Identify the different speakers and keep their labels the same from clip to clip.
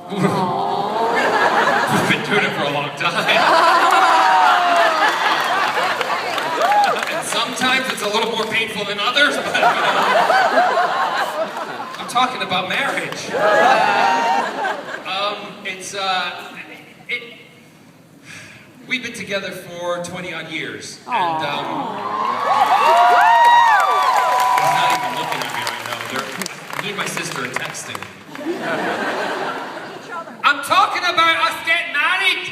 Speaker 1: We've been doing it for a long time. And sometimes it's a little more painful than others, but I'm talking about marriage. We've been together for 20 odd years, and he's not even looking at me right now. Me and my sister are texting. I'm talking about us getting married.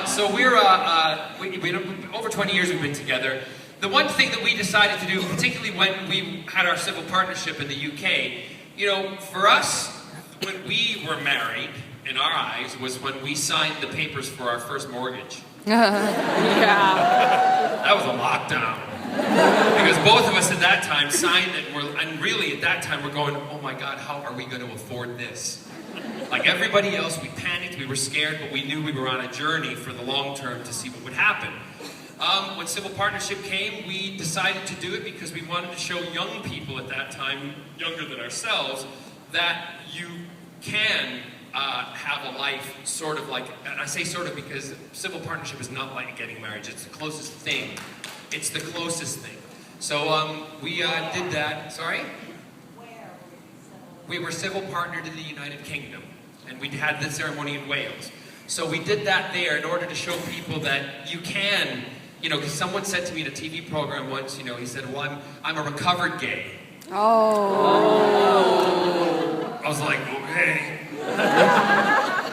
Speaker 1: So we're over 20 years we've been together. The one thing that we decided to do, particularly when we had our civil partnership in the UK, you know, for us, when we were married, in our eyes, was when we signed the papers for our first mortgage.
Speaker 2: Yeah.
Speaker 1: That was a lockdown. Because both of us at that time signed it, and really at that time we're going, oh my God, how are we going to afford this? Like everybody else, we panicked, we were scared, but we knew we were on a journey for the long term to see what would happen. When civil partnership came, we decided to do it because we wanted to show young people at that time, younger than ourselves, that you can have a life sort of like, and I say sort of because civil partnership is not like getting married, it's the closest thing. It's the closest thing. So we did that, sorry? We were civil partnered in the United Kingdom, and we had the ceremony in Wales. So we did that there in order to show people that you can, you know, because someone said to me in a TV program once, you know, he said, well, I'm a recovered gay.
Speaker 2: Oh.
Speaker 1: I was like, okay.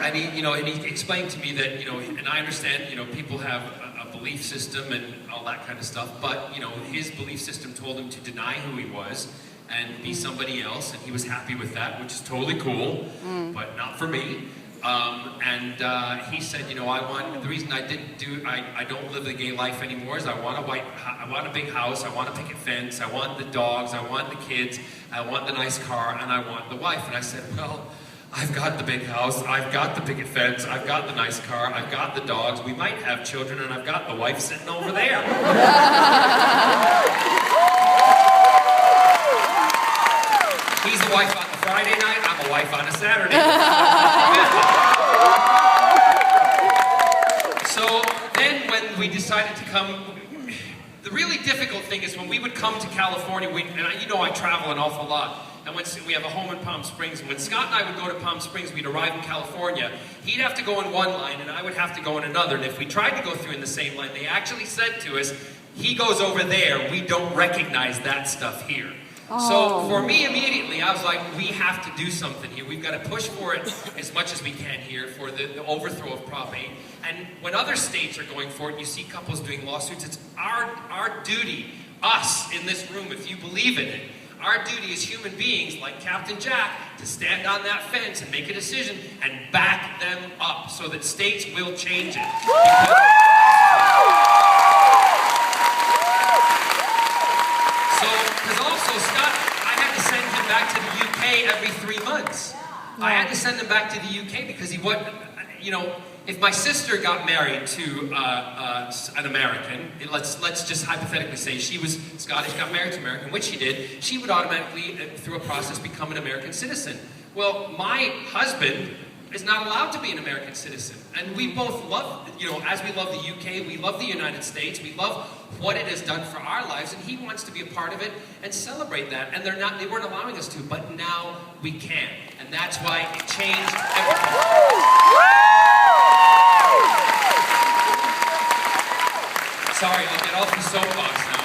Speaker 1: And he, you know, and he explained to me that, you know, and I understand, you know, people have a belief system and all that kind of stuff, but, you know, his belief system told him to deny who he was and be somebody else, and he was happy with that, which is totally cool, but not for me. He said, you know, the reason I don't live the gay life anymore is I want a big house, I want a picket fence, I want the dogs, I want the kids, I want the nice car, and I want the wife. And I said, well, I've got the big house, I've got the picket fence, I've got the nice car, I've got the dogs, we might have children, and I've got the wife sitting over there. He's a wife on the Friday night, I'm a wife on a Saturday. So then when we decided to come, the really difficult thing is when we would come to California, you know I travel an awful lot, and we have a home in Palm Springs, and when Scott and I would go to Palm Springs, we'd arrive in California, he'd have to go in one line and I would have to go in another, and if we tried to go through in the same line, they actually said to us, he goes over there, we don't recognize that stuff here. So for me, immediately, I was like, we have to do something here. We've got to push for it as much as we can here for the overthrow of Prop 8. And when other states are going for it, you see couples doing lawsuits, it's our duty, us in this room, if you believe in it, our duty as human beings, like Captain Jack, to stand on that fence and make a decision and back them up so that states will change it. Because also, Scott, I had to send him back to the UK every 3 months. I had to send him back to the UK because he wasn't, you know, if my sister got married to an American, let's just hypothetically say she was Scottish, got married to an American, which she did, she would automatically, through a process, become an American citizen. Well, my husband is not allowed to be an American citizen. And we both love, you know, as we love the UK, we love the United States, we love what it has done for our lives, and he wants to be a part of it and celebrate that. And they weren't allowing us to, but now we can. And that's why it changed everything. Sorry, I'll get off the soapbox now.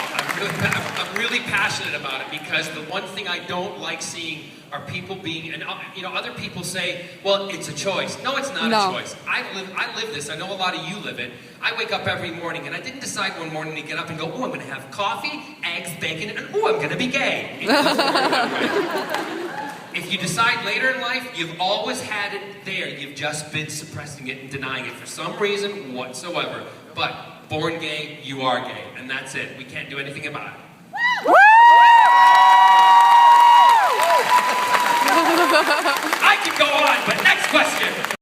Speaker 1: I'm really passionate about it because the one thing I don't like seeing are people being, and you know, other people say, well, it's a choice. No, it's not a choice. I live this. I know a lot of you live it. I wake up every morning and I didn't decide one morning to get up and go, oh, I'm going to have coffee, eggs, bacon, and oh, I'm going to be gay. It doesn't work that way. If you decide later in life, you've always had it there. You've just been suppressing it and denying it for some reason whatsoever. But born gay, you are gay, and that's it. We can't do anything about it. I could go on, but next question.